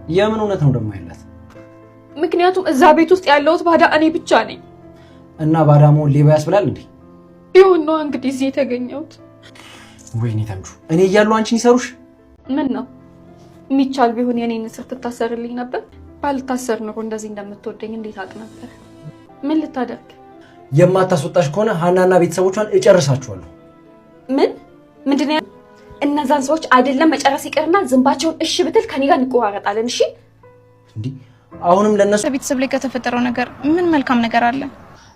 የምን እውነት ነው ደግሞ ያላት? ምክንያቱም እዛ ቤት ውስጥ ያለውት ባዳ እኔ ብቻ ነኝ። እና ባዳሞን ሌባ ያስብላል እንዴ? ቢሆን ነው እንግዲህ እዚህ የተገኘሁት። ወይኔ ተምቹ፣ እኔ እያለሁ አንቺን ይሰሩሽ? ምን ነው የሚቻል ቢሆን የኔን እስር ትታሰርልኝ ነበር። ባልታሰር ነው እንደዚህ እንደምትወደኝ እንዴት አውቅ ነበር? ምን ልታደርግ? የማታስወጣሽ ከሆነ ሀናና ቤተሰቦቿን እጨርሳቸዋለሁ። ምንድነው? እነዛን ሰዎች አይደለም መጨረስ ይቀርና ዝንባቸውን እሺ ብትል ከኔ ጋር እንቆራረጣለን። እሺ እንዴ አሁንም ለነሱ ቤተሰብ ላይ ከተፈጠረው ነገር ምን መልካም ነገር አለ?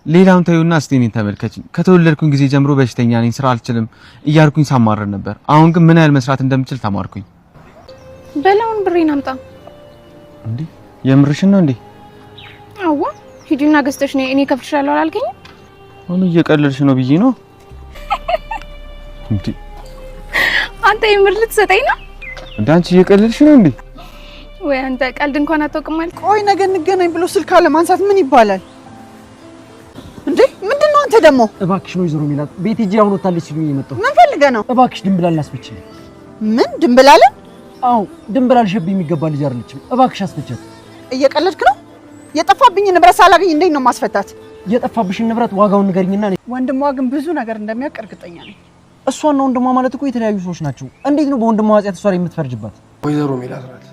ሌላውን ታዩና እስቲ እኔን ተመልከችኝ። ከተወለድኩኝ ጊዜ ጀምሮ በሽተኛ ነኝ፣ ስራ አልችልም እያልኩኝ ሳማረር ነበር። አሁን ግን ምን ያህል መስራት እንደምችል ተማርኩኝ። በላውን ብሬን አምጣ። እንዴ የምርሽን ነው እንዴ? አዎ ሂጂና ገዝተሽ ነይ፣ እኔ ከፍልሻለሁ አላልከኝም? አሁን እየቀለልሽ ነው ብዬ ነው። እንዴ አንተ የምር ልትሰጠኝ ነው? አንቺ እየቀለልሽ ነው እንዴ? ወይ አንተ ቀልድ እንኳን አታውቅም ማለት። ቆይ ነገ እንገናኝ ብሎ ስልክ አለ ማንሳት ምን ይባላል እንዴ? ምንድነው አንተ ደግሞ? እባክሽ ነው ይዘሩ ሚላት ቤት ሂጂ አሁን ወጣለች ሲሉኝ የመጣው። ምን ፈልገህ ነው? እባክሽ ድንብላል አስፈችኝ። ምን ድንብላል? አዎ ድንብላል ሸብ የሚገባ ልጅ አይደለችም። እባክሽ አስፈቻት። እየቀለድክ ነው? የጠፋብኝ ንብረት ሳላገኝ እንዴት ነው ማስፈታት? የጠፋብሽን ንብረት ዋጋውን ንገሪኝና ወንድሟ ግን ብዙ ነገር እንደሚያውቅ እርግጠኛ ነኝ። እሷና ወንድሟ ማለት እኮ የተለያዩ ሰዎች ናቸው። እንዴት ነው በወንድሟ ኃጢአት እሷ ላይ የምትፈርጅባት? ወይዘሮ ሜላት ናት።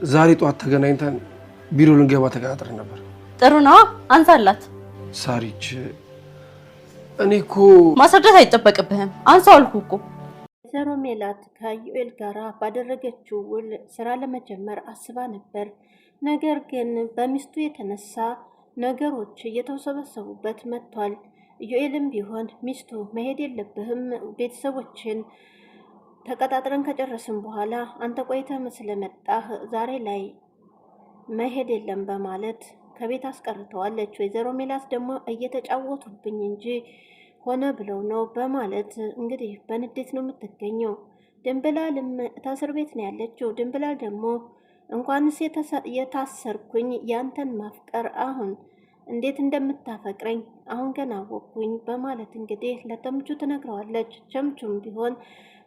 ዛሬ ጧት ተገናኝተን ቢሮ ልንገባ ተቀጣጥረን ነበር። ጥሩ ነው አንሳላት። ሳሪች እኔ እኮ ማስረዳት አይጠበቅብህም። አንሳው አልኩህ እኮ። ወይዘሮ ሜላት ከዩኤል ጋራ ባደረገችው ውል ስራ ለመጀመር አስባ ነበር። ነገር ግን በሚስቱ የተነሳ ነገሮች እየተወሰበሰቡበት መጥቷል። ዩኤልም ቢሆን ሚስቱ መሄድ የለብህም ቤተሰቦችን ተቀጣጥረን ከጨረስን በኋላ አንተ ቆይተህ ስለመጣህ ዛሬ ላይ መሄድ የለም በማለት ከቤት አስቀርተዋለች። ወይዘሮ ሜላት ደግሞ እየተጫወቱብኝ እንጂ ሆነ ብለው ነው በማለት እንግዲህ በንዴት ነው የምትገኘው። ድንብላልም ታስር ቤት ነው ያለችው። ድንብላል ደግሞ እንኳንስ የታሰርኩኝ ያንተን ማፍቀር አሁን እንዴት እንደምታፈቅረኝ አሁን ገና አወቅኩኝ በማለት እንግዲህ ለተምቹ ትነግረዋለች። ቸምቹም ቢሆን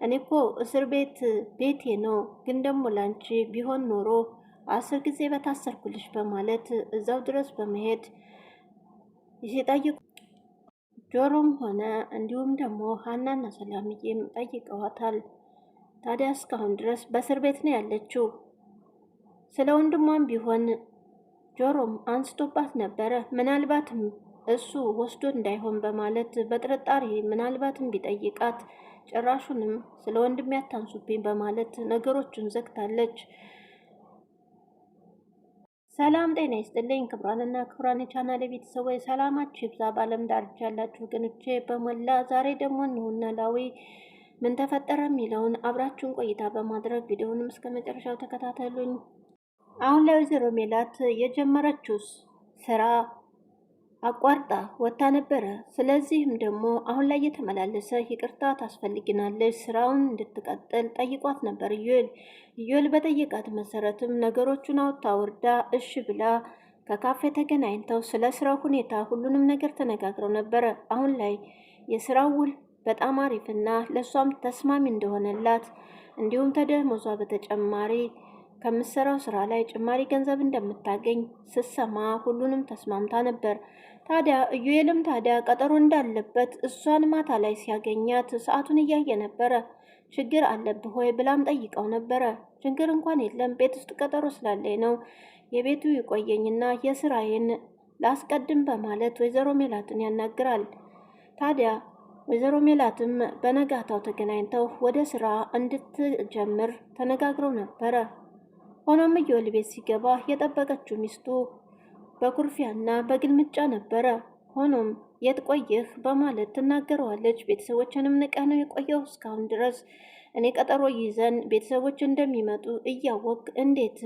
እኔ እኮ እስር ቤት ቤቴ ነው፣ ግን ደግሞ ላንቺ ቢሆን ኖሮ 10 ጊዜ በታሰርኩልሽ በማለት እዛው ድረስ በመሄድ ሲጠይቁ ጆሮም ሆነ እንዲሁም ደግሞ ሀናና ሰላምዬም ጠይቀዋታል። ታዲያ እስካሁን ድረስ በእስር ቤት ነው ያለችው። ስለ ወንድሟም ቢሆን ጆሮም አንስቶባት ነበረ። ምናልባትም እሱ ወስዶ እንዳይሆን በማለት በጥርጣሬ ምናልባትም ቢጠይቃት ጭራሹንም ስለ ወንድሜ አታንሱብኝ በማለት ነገሮቹን ዘግታለች። ሰላም ጤና ይስጥልኝ ክብራንና ክብራን የቻናሌ ቤተሰቦች ሰላማችሁ ይብዛ። በዓለም ዳርቻ ያላችሁ ወገኖቼ በመላ ዛሬ ደግሞ ኖላዊ ምን ተፈጠረ የሚለውን አብራችሁን ቆይታ በማድረግ ቪዲዮውንም እስከ መጨረሻው ተከታተሉኝ። አሁን ላይ ወይዘሮ ሜላት የጀመረችው ስራ አቋርጣ ወጣ ነበረ። ስለዚህም ደግሞ አሁን ላይ የተመላለሰ ይቅርታ ታስፈልግናለች ስራውን እንድትቀጥል ጠይቋት ነበር ዩኤል በጠየቃት መሰረትም ነገሮቹን አውጥታ ወርዳ እሺ ብላ ከካፌ ተገናኝተው ስለ ስራው ሁኔታ ሁሉንም ነገር ተነጋግረው ነበረ። አሁን ላይ የስራው ውል በጣም አሪፍና ለሷም ተስማሚ እንደሆነላት እንዲሁም ተደሞዟ በተጨማሪ ከምትሰራው ስራ ላይ ጭማሪ ገንዘብ እንደምታገኝ ስትሰማ ሁሉንም ተስማምታ ነበር። ታዲያ ዩኤልም ታዲያ ቀጠሮ እንዳለበት እሷን ማታ ላይ ሲያገኛት ሰዓቱን እያየ ነበረ። ችግር አለብህ ወይ ብላም ጠይቀው ነበረ። ችግር እንኳን የለም ቤት ውስጥ ቀጠሮ ስላለኝ ነው የቤቱ ይቆየኝና የስራዬን ላስቀድም በማለት ወይዘሮ ሜላትን ያናግራል። ታዲያ ወይዘሮ ሜላትም በነጋታው ተገናኝተው ወደ ስራ እንድትጀምር ተነጋግረው ነበረ። ሆኖም ዩኤል ቤት ሲገባ የጠበቀችው ሚስቱ በኩርፊያና በግልምጫ ነበረ። ሆኖም የት ቆየህ በማለት ትናገረዋለች። ቤተሰቦችንም ንቀህ ነው የቆየው እስካሁን ድረስ እኔ ቀጠሮ ይዘን ቤተሰቦች እንደሚመጡ እያወቅ እንዴት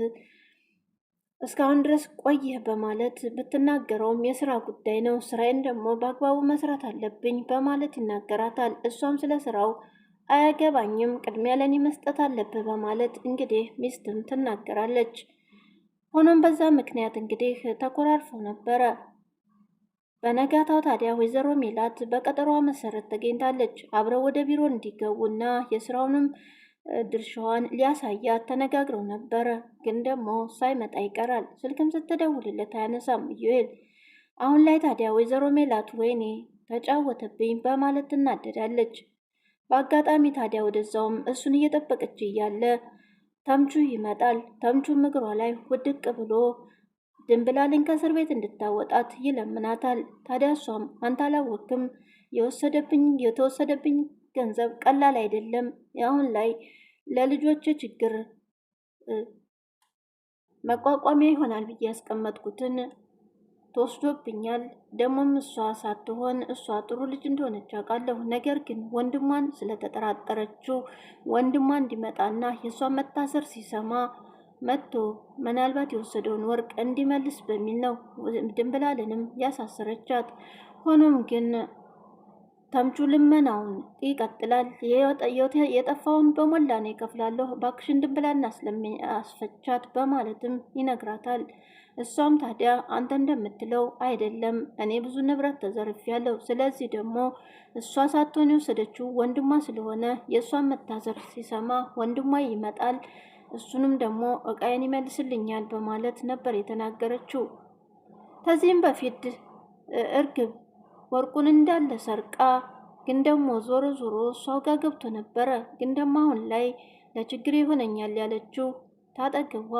እስካሁን ድረስ ቆየህ በማለት ብትናገረውም የስራ ጉዳይ ነው፣ ስራዬን ደግሞ በአግባቡ መስራት አለብኝ በማለት ይናገራታል። እሷም ስለ ስራው አያገባኝም ቅድሚያ ለኔ መስጠት አለብህ በማለት እንግዲህ ሚስትም ትናገራለች። ሆኖም በዛ ምክንያት እንግዲህ ተኮራርፈው ነበረ። በነጋታው ታዲያ ወይዘሮ ሜላት በቀጠሯ መሰረት ተገኝታለች። አብረው ወደ ቢሮ እንዲገቡና የስራውንም ድርሻዋን ሊያሳያት ተነጋግረው ነበረ። ግን ደግሞ ሳይመጣ ይቀራል። ስልክም ስትደውልለት አያነሳም ኢዩኤል። አሁን ላይ ታዲያ ወይዘሮ ሜላት ወይኔ ተጫወተብኝ በማለት ትናደዳለች። በአጋጣሚ ታዲያ ወደዛውም እሱን እየጠበቀች እያለ ተምቹ ይመጣል። ተምቹም እግሯ ላይ ውድቅ ብሎ ድንብላልን ከእስር ቤት እንድታወጣት ይለምናታል። ታዲያ እሷም አንተ አላወቅም የተወሰደብኝ ገንዘብ ቀላል አይደለም። አሁን ላይ ለልጆች ችግር መቋቋሚያ ይሆናል ብዬ ያስቀመጥኩትን ተወስዶብኛል። ደግሞም እሷ ሳትሆን እሷ ጥሩ ልጅ እንደሆነች አውቃለሁ። ነገር ግን ወንድሟን ስለተጠራጠረችው ወንድሟ እንዲመጣና የእሷን መታሰር ሲሰማ መጥቶ ምናልባት የወሰደውን ወርቅ እንዲመልስ በሚል ነው ድንብላልንም ያሳሰረቻት። ሆኖም ግን ተምቹ ልመናውን ይቀጥላል። የጠፋውን በሞላ ነው ይከፍላለሁ፣ እባክሽን ድንብላልን አስፈቻት በማለትም ይነግራታል። እሷም ታዲያ አንተ እንደምትለው አይደለም፣ እኔ ብዙ ንብረት ተዘርፌያለሁ። ስለዚህ ደግሞ እሷ ሳትሆን የወሰደችው ወንድሟ ስለሆነ የእሷን መታሰር ሲሰማ ወንድሟ ይመጣል፣ እሱንም ደግሞ እቃዬን ይመልስልኛል በማለት ነበር የተናገረችው። ከዚህም በፊት እርግብ ወርቁን እንዳለ ሰርቃ ግን ደግሞ ዞሮ ዞሮ እሷው ጋር ገብቶ ነበረ። ግን ደግሞ አሁን ላይ ለችግር ይሆነኛል ያለችው ታጠገቧ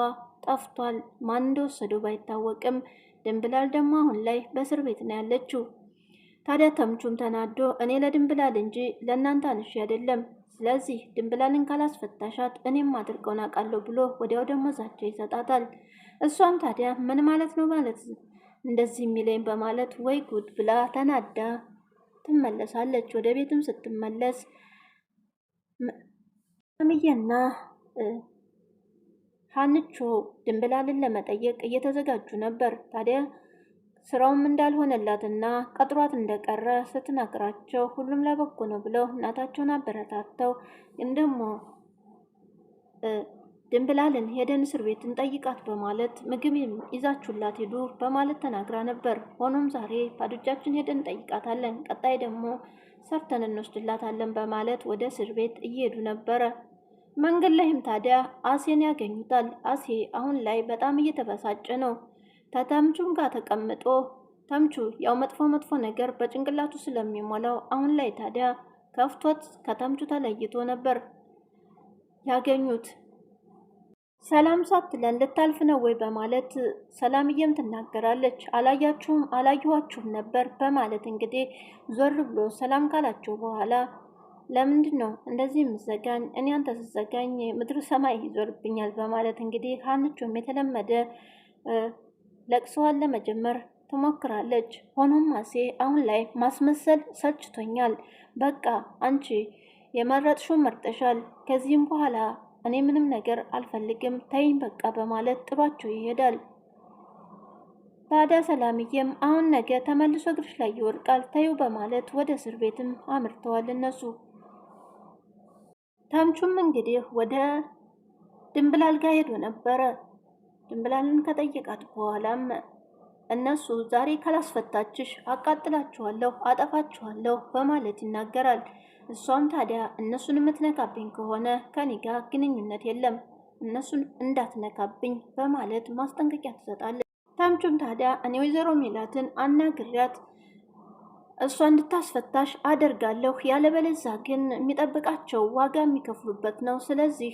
ጠፍቷል። ማን እንደወሰደው ባይታወቅም ድንብላል ደግሞ አሁን ላይ በእስር ቤት ነው ያለችው። ታዲያ ተምቹም ተናዶ እኔ ለድንብላል እንጂ ለእናንተ አንሺ አይደለም፣ ስለዚህ ድንብላልን ካላስፈታሻት እኔም አድርገውን አውቃለሁ ብሎ ወዲያው ደግሞ ዛቻ ይሰጣታል። እሷም ታዲያ ምን ማለት ነው ማለት እንደዚህ የሚለኝ በማለት ወይ ጉድ ብላ ተናዳ ትመለሳለች። ወደ ቤትም ስትመለስ ምየና ሀንቾ ድንብላልን ለመጠየቅ እየተዘጋጁ ነበር። ታዲያ ስራውም እንዳልሆነላትና ቀጥሯት እንደቀረ ስትነግራቸው ሁሉም ለበጎ ነው ብለው እናታቸውን አበረታተው ግን ደግሞ ድንብላልን ሄደን እስር ቤት እንጠይቃት በማለት ምግብ ይዛችሁላት ሄዱ በማለት ተናግራ ነበር። ሆኖም ዛሬ ባዶ እጃችን ሄደን እንጠይቃታለን፣ ቀጣይ ደግሞ ሰርተን እንወስድላታለን በማለት ወደ እስር ቤት እየሄዱ ነበረ። መንገድ ላይም ታዲያ አሴን ያገኙታል። አሴ አሁን ላይ በጣም እየተበሳጨ ነው። ከተምቹም ጋር ተቀምጦ ተምቹ ያው መጥፎ ነገር በጭንቅላቱ ስለሚሞላው አሁን ላይ ታዲያ ከፍቶት ከተምቹ ተለይቶ ነበር ያገኙት። ሰላም ሳትለን ልታልፍ ነው ወይ በማለት ሰላምዬም ትናገራለች። አላየኋችሁም ነበር በማለት እንግዲህ ዞር ብሎ ሰላም ካላቸው በኋላ ለምንድን ነው እንደዚህ የምዘጋኝ? እኔ አንተ ስዘጋኝ ምድር ሰማይ ይዞርብኛል በማለት እንግዲህ ሀንቾም የተለመደ ለቅሶዋን ለመጀመር ትሞክራለች። ሆኖም አሴ አሁን ላይ ማስመሰል ሰልችቶኛል፣ በቃ አንቺ የመረጥሽውን መርጠሻል፣ ከዚህም በኋላ እኔ ምንም ነገር አልፈልግም፣ ተይኝ በቃ በማለት ጥሏቸው ይሄዳል። ታዲያ ሰላምዬም አሁን ነገ ተመልሶ እግርሽ ላይ ይወድቃል ተይው በማለት ወደ እስር ቤትም አምርተዋል እነሱ። ተምቹም እንግዲህ ወደ ድንብላል ጋር ሄዶ ነበረ። ድንብላልን ከጠየቃት በኋላም እነሱ ዛሬ ካላስፈታችሽ አቃጥላችኋለሁ፣ አጠፋችኋለሁ በማለት ይናገራል። እሷም ታዲያ እነሱን የምትነካብኝ ከሆነ ከኔ ጋር ግንኙነት የለም፣ እነሱን እንዳትነካብኝ በማለት ማስጠንቀቂያ ትሰጣለች። ተምቹም ታዲያ እኔ ወይዘሮ ሜላትን አናግሪያት እሷ እንድታስፈታሽ አደርጋለሁ፣ ያለበለዚያ ግን የሚጠብቃቸው ዋጋ የሚከፍሉበት ነው፣ ስለዚህ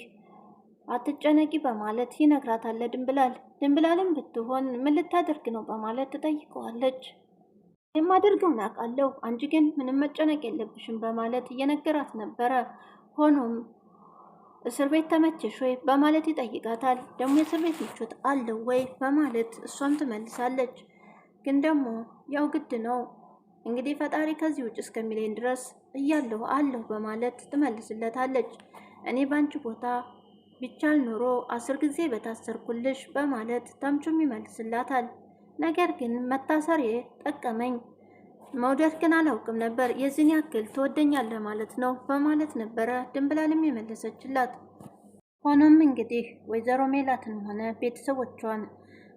አትጨነቂ በማለት ይነግራታል ድንብላል። ድንብላልም ብትሆን ምን ልታደርግ ነው በማለት ትጠይቀዋለች። የማደርገውን አውቃለሁ፣ አንቺ ግን ምንም መጨነቅ የለብሽም በማለት እየነገራት ነበረ። ሆኖም እስር ቤት ተመቸሽ ወይ በማለት ይጠይቃታል። ደግሞ የእስር ቤት ምቾት አለው ወይ በማለት እሷም ትመልሳለች። ግን ደግሞ ያው ግድ ነው እንግዲህ ፈጣሪ ከዚህ ውጭ እስከሚለኝ ድረስ እያለሁ አለሁ በማለት ትመልስለታለች። እኔ ባንቺ ቦታ ቢቻል ኖሮ 10 ጊዜ በታሰርኩልሽ በማለት ተምቹም ይመልስላታል። ነገር ግን መታሰሬ ጠቀመኝ፣ መውደድ ግን አላውቅም ነበር፣ የዚህን ያክል ትወደኛለህ ማለት ነው በማለት ነበረ ድንብላልም የመለሰችላት። ሆኖም እንግዲህ ወይዘሮ ሜላትን ሆነ ቤተሰቦቿን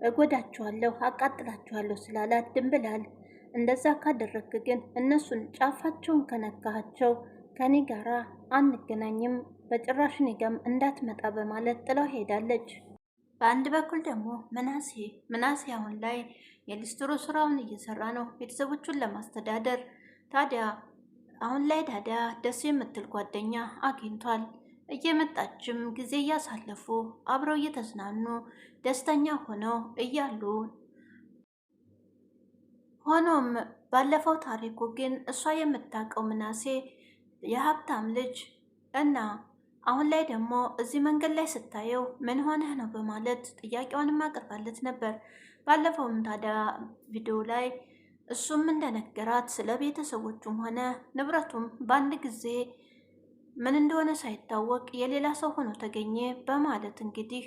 እጎዳቸዋለሁ፣ አቃጥላቸዋለሁ ስላላት ድንብላል እንደዛ ካደረግክ ግን እነሱን ጫፋቸውን ከነካሃቸው ከኔ ጋራ አንገናኝም፣ በጭራሽ እኔ ጋም እንዳትመጣ በማለት ጥለው ሄዳለች። በአንድ በኩል ደግሞ ምናሴ አሁን ላይ የሊስትሮ ስራውን እየሰራ ነው ቤተሰቦቹን ለማስተዳደር። ታዲያ አሁን ላይ ደስ የምትል ጓደኛ አግኝቷል። እየመጣችም ጊዜ እያሳለፉ አብረው እየተዝናኑ ደስተኛ ሆነው እያሉ ሆኖም ባለፈው ታሪኩ ግን እሷ የምታውቀው ምናሴ የሀብታም ልጅ እና አሁን ላይ ደግሞ እዚህ መንገድ ላይ ስታየው ምን ሆነህ ነው በማለት ጥያቄዋንም አቅርባለት ነበር። ባለፈውም ታዲያ ቪዲዮ ላይ እሱም እንደነገራት ስለ ቤተሰቦቹም ሆነ ንብረቱም በአንድ ጊዜ ምን እንደሆነ ሳይታወቅ የሌላ ሰው ሆኖ ተገኘ በማለት እንግዲህ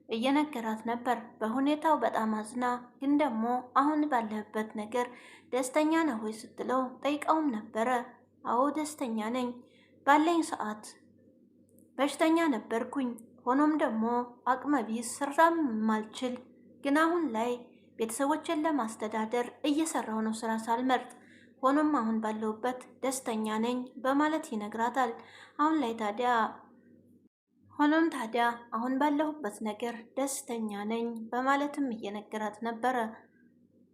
እየነገራት ነበር። በሁኔታው በጣም አዝና ግን ደግሞ አሁን ባለህበት ነገር ደስተኛ ነህ ወይ ስትለው ጠይቀውም ነበረ። አዎ ደስተኛ ነኝ፣ ባለኝ ሰዓት በሽተኛ ነበርኩኝ። ሆኖም ደግሞ አቅመቢስ ስራም ማልችል፣ ግን አሁን ላይ ቤተሰቦችን ለማስተዳደር እየሰራው ነው ስራ ሳልመርጥ። ሆኖም አሁን ባለሁበት ደስተኛ ነኝ በማለት ይነግራታል። ሆኖም ታዲያ አሁን ባለሁበት ነገር ደስተኛ ነኝ በማለትም እየነገራት ነበረ።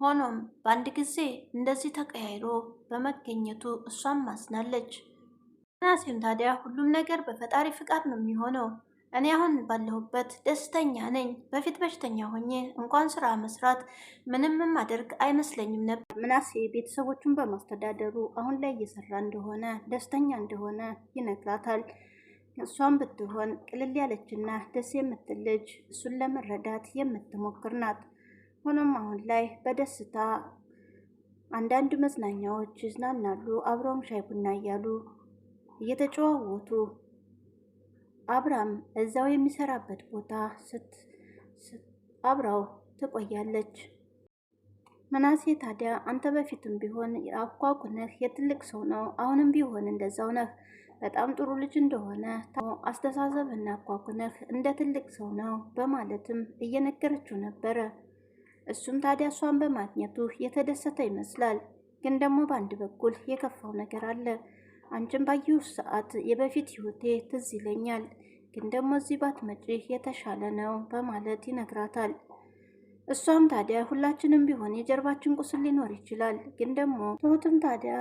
ሆኖም በአንድ ጊዜ እንደዚህ ተቀያይሮ በመገኘቱ እሷም ማዝናለች። ምናሴም ታዲያ ሁሉም ነገር በፈጣሪ ፍቃድ ነው የሚሆነው፣ እኔ አሁን ባለሁበት ደስተኛ ነኝ። በፊት በሽተኛ ሆኜ እንኳን ስራ መስራት ምንም ማደርግ አይመስለኝም ነበር። ምናሴ ቤተሰቦቹን በማስተዳደሩ አሁን ላይ እየሰራ እንደሆነ ደስተኛ እንደሆነ ይነግራታል። እሷም ብትሆን ቅልል ያለችና ደስ የምትል ልጅ፣ እሱን ለመረዳት የምትሞክር ናት። ሆኖም አሁን ላይ በደስታ አንዳንድ መዝናኛዎች ይዝናናሉ። አብረውም ሻይ ቡና እያሉ እየተጨዋወቱ አብራም እዛው የሚሰራበት ቦታ አብራው ትቆያለች። ምናሴ ታዲያ አንተ በፊትም ቢሆን አኳኩነህ የትልቅ ሰው ነው፣ አሁንም ቢሆን እንደዛው ነህ፣ በጣም ጥሩ ልጅ እንደሆነ አስተሳሰብና አኳኩነህ እንደ ትልቅ ሰው ነው በማለትም እየነገረችው ነበረ። እሱም ታዲያ እሷን በማግኘቱ የተደሰተ ይመስላል። ግን ደግሞ በአንድ በኩል የከፋው ነገር አለ። አንቺን ባየሁ ሰዓት የበፊት ህይወቴ ትዝ ይለኛል፣ ግን ደግሞ እዚህ ባትመጪ የተሻለ ነው በማለት ይነግራታል። እሷም ታዲያ ሁላችንም ቢሆን የጀርባችን ቁስል ሊኖር ይችላል፣ ግን ደግሞ ትሁትም ታዲያ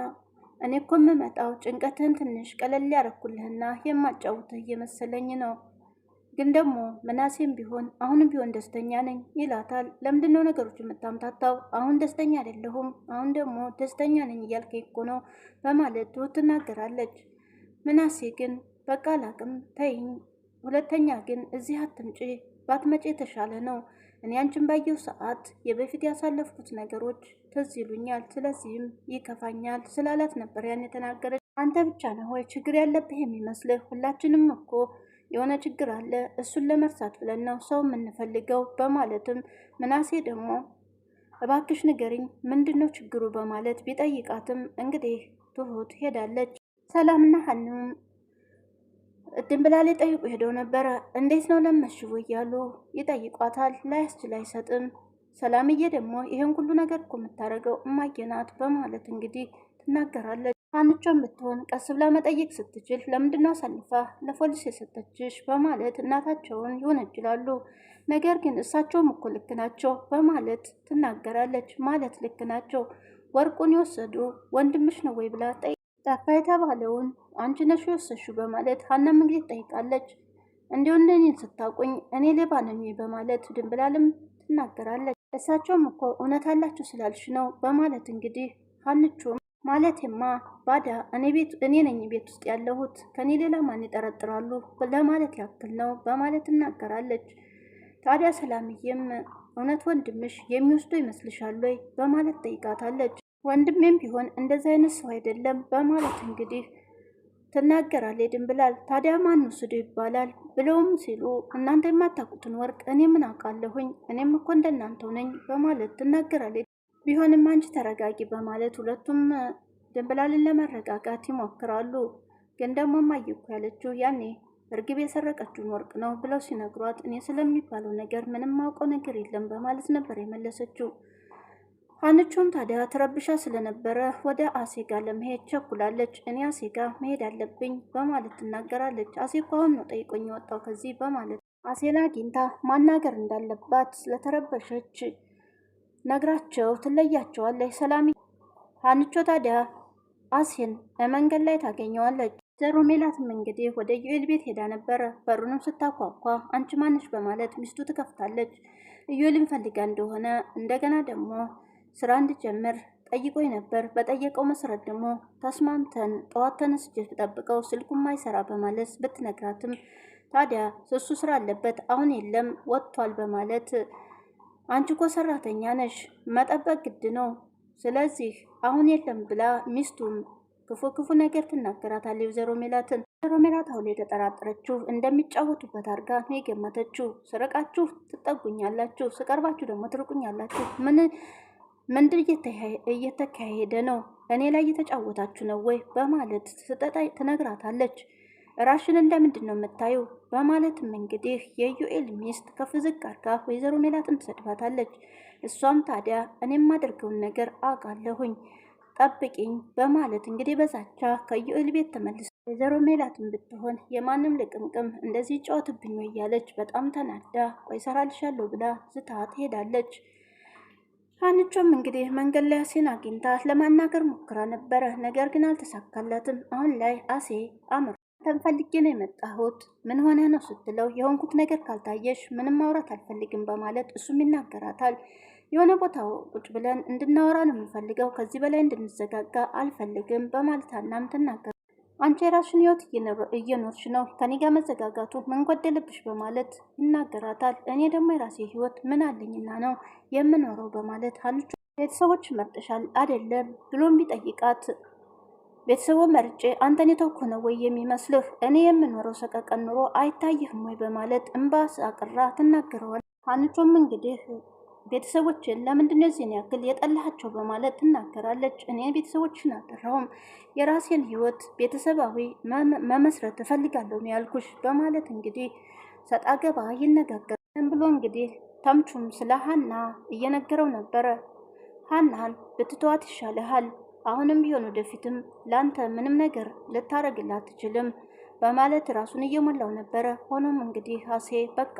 እኔ እኮ የምመጣው ጭንቀትህን ትንሽ ቀለል ያረኩልህና የማጫውትህ እየመሰለኝ ነው፣ ግን ደግሞ ምናሴም ቢሆን አሁንም ቢሆን ደስተኛ ነኝ ይላታል። ለምንድነው ነገሮች የምታምታታው? አሁን ደስተኛ አይደለሁም፣ አሁን ደግሞ ደስተኛ ነኝ እያልከኝ እኮ ነው በማለት ትሁት ትናገራለች። ምናሴ ግን በቃ አላቅም፣ ተይኝ፣ ሁለተኛ ግን እዚህ አትምጪ፣ ባትመጪ የተሻለ ነው። እኔ አንቺን ባየሁ ሰዓት የበፊት ያሳለፍኩት ነገሮች ትዝ ይሉኛል፣ ስለዚህም ይከፋኛል ስላላት ነበር ያን የተናገረች። አንተ ብቻ ነህ ወይ ችግር ያለብህ የሚመስልህ? ሁላችንም እኮ የሆነ ችግር አለ፣ እሱን ለመርሳት ብለን ነው ሰው የምንፈልገው በማለትም ምናሴ ደግሞ እባክሽ ንገሪኝ ምንድነው ችግሩ በማለት ቢጠይቃትም እንግዲህ ትሁት ሄዳለች። ሰላምና ሀኑም ድንብላል ጠይቁ ሄደው ነበረ። እንዴት ነው ለመሽቡ እያሉ ይጠይቋታል። ላያስችል አይሰጥም። ሰላምዬ ደግሞ ይሄን ሁሉ ነገር እኮ የምታደርገው እማዬ ናት በማለት እንግዲህ ትናገራለች። አንቾም ብትሆን ቀስ ብላ መጠየቅ ስትችል ለምንድነው አሳልፋ ለፖሊስ የሰጠችሽ በማለት እናታቸውን ይወነጅላሉ። ነገር ግን እሳቸውም እኮ ልክ ናቸው በማለት ትናገራለች። ማለት ልክ ናቸው፣ ወርቁን የወሰዱ ወንድምሽ ነው ወይ ብላ ጠፋ የተባለውን አንቺ ነሽ የወሰድሽው በማለት ሀናም እንግዲህ ትጠይቃለች። እንዲሁ እንደኔን ስታውቁኝ እኔ ሌባ ነኝ በማለት ድንብላልም ትናገራለች። እሳቸውም እኮ እውነት አላችሁ ስላልሽ ነው በማለት እንግዲህ ሀንቹም ማለቴማ ባዳ እኔ ነኝ ቤት ውስጥ ያለሁት፣ ከኔ ሌላ ማን ይጠረጥራሉ ለማለት ያክል ነው በማለት ትናገራለች። ታዲያ ሰላምዬም እውነት ወንድምሽ የሚወስዱ ይመስልሻል ወይ በማለት ጠይቃታለች። ወንድሜም ቢሆን እንደዚህ አይነት ሰው አይደለም በማለት እንግዲህ ትናገራለች ድንብላል። ታዲያ ማን ወስዶ ይባላል ብለውም ሲሉ እናንተ የማታውቁትን ወርቅ እኔ ምን አውቃለሁኝ፣ እኔም እኮ እንደናንተው ነኝ በማለት ትናገራለች። ቢሆንም አንቺ ተረጋጊ በማለት ሁለቱም ድንብላልን ለመረጋጋት ይሞክራሉ። ግን ደግሞ እማዬ እኮ ያለችው ያኔ እርግብ የሰረቀችውን ወርቅ ነው ብለው ሲነግሯት እኔ ስለሚባለው ነገር ምንም ማውቀው ነገር የለም በማለት ነበር የመለሰችው። ሀንቾም ታዲያ ተረብሻ ስለነበረ ወደ አሴ ጋር ለመሄድ ቸኩላለች። እኔ አሴ ጋር መሄድ አለብኝ በማለት ትናገራለች። አሴ እኮ አሁን ነው ጠይቆኝ ወጣው ከዚህ በማለት አሴን አግኝታ ማናገር እንዳለባት ስለተረበሸች ነግራቸው ትለያቸዋለች። ሰላም ሀንቾ ታዲያ አሴን በመንገድ ላይ ታገኘዋለች። ወይዘሮ ሜላትም እንግዲህ ወደ ዩኤል ቤት ሄዳ ነበረ። በሩንም ስታኳኳ አንቺ ማንሽ በማለት ሚስቱ ትከፍታለች። ዩኤልን ፈልጋ እንደሆነ እንደገና ደግሞ ስራ እንድጀምር ጠይቆኝ ነበር። በጠየቀው መሰረት ደግሞ ተስማምተን ጠዋት ተነስቼ ብጠብቀው ስልኩም ማይሰራ በማለት ብትነግራትም ታዲያ እሱ ስራ አለበት አሁን የለም ወጥቷል በማለት አንቺ እኮ ሰራተኛ ነሽ መጠበቅ ግድ ነው፣ ስለዚህ አሁን የለም ብላ ሚስቱም ክፉ ነገር ትናገራታለች። ወይዘሮ ሜላትን ወይዘሮ ሜላት አሁን የተጠራጠረችው እንደሚጫወቱበት አድርጋ ነው የገመተችው። ስርቃችሁ ትጠጉኛላችሁ፣ ስቀርባችሁ ደግሞ ትርቁኛላችሁ። ምንድን እየተካሄደ ነው? እኔ ላይ እየተጫወታችሁ ነው ወይ በማለት ትነግራታለች። ራሽን እንደምንድን ነው የምታዩ በማለትም እንግዲህ የዩኤል ሚስት ከፍ ዝቅ አድርጋ ወይዘሮ ሜላትን ትሰድባታለች። እሷም ታዲያ እኔም ማደርገውን ነገር አውቃለሁኝ ጠብቂኝ በማለት እንግዲህ በዛቻ ከዩኤል ቤት ተመልሳ ወይዘሮ ሜላትን ብትሆን የማንም ልቅምቅም እንደዚህ ጫወትብኝ እያለች በጣም ተናዳ ቆይ ሰራልሻለሁ ብላ ዝታ ትሄዳለች። ሀንቾም እንግዲህ መንገድ ላይ አሴን አግኝታ ለማናገር ሞክራ ነበረ፣ ነገር ግን አልተሳካላትም። አሁን ላይ አሴ አምሮ ተንፈልጌ ነው የመጣሁት ምን ሆነ ነው ስትለው የሆንኩት ነገር ካልታየሽ ምንም ማውራት አልፈልግም በማለት እሱም ይናገራታል። የሆነ ቦታ ቁጭ ብለን እንድናወራ ነው የምፈልገው፣ ከዚህ በላይ እንድንዘጋጋ አልፈልግም በማለት ሀናም ትናገር። አንቺ የራስሽን ህይወት እየኖርሽ ነው፣ ከኔ ጋር መዘጋጋቱ ምን ጎደለብሽ በማለት ይናገራታል። እኔ ደግሞ የራሴ ህይወት ምን አለኝና ነው የምኖረው በማለት ሀንቾ ቤተሰቦች መርጠሻል አይደለም ብሎም ቢጠይቃት ቤተሰቡ መርጬ አንተን የተውኩ ነው ወይ የሚመስልህ? እኔ የምኖረው ሰቀቀን ኑሮ አይታይህም ወይ በማለት እንባ አቅራ ትናገረዋል። ሀንቾም እንግዲህ ቤተሰቦችን ለምንድነው እዚህን ያክል የጠላሃቸው በማለት ትናገራለች። እኔ ቤተሰቦችን አልጠራሁም፣ የራሴን ህይወት ቤተሰባዊ መመስረት እፈልጋለሁ ነው ያልኩሽ በማለት እንግዲህ ሰጣ ገባ ይነጋገራል ብሎ እንግዲህ ተምቹም ስለ ሀና እየነገረው ነበረ። ሀናን ብትተዋት ይሻልሃል፣ አሁንም ቢሆን ወደፊትም ላንተ ምንም ነገር ልታረግላት አትችልም በማለት ራሱን እየሞላው ነበረ። ሆኖም እንግዲህ አሴ በቃ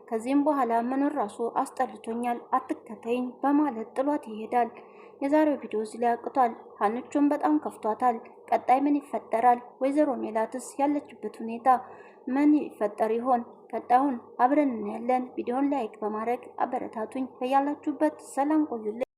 ከዚህም በኋላ መኖር ራሱ አስጠልቶኛል አትከተይኝ በማለት ጥሏት ይሄዳል። የዛሬው ቪዲዮ እዚህ ላይ አብቅቷል። ሀንቾም በጣም ከፍቷታል። ቀጣይ ምን ይፈጠራል? ወይዘሮ ሜላትስ ያለችበት ሁኔታ ምን ይፈጠር ይሆን? ቀጣዩን አብረን እናያለን። ቪዲዮን ላይክ በማድረግ አበረታቱኝ። በያላችሁበት ሰላም ቆዩልኝ።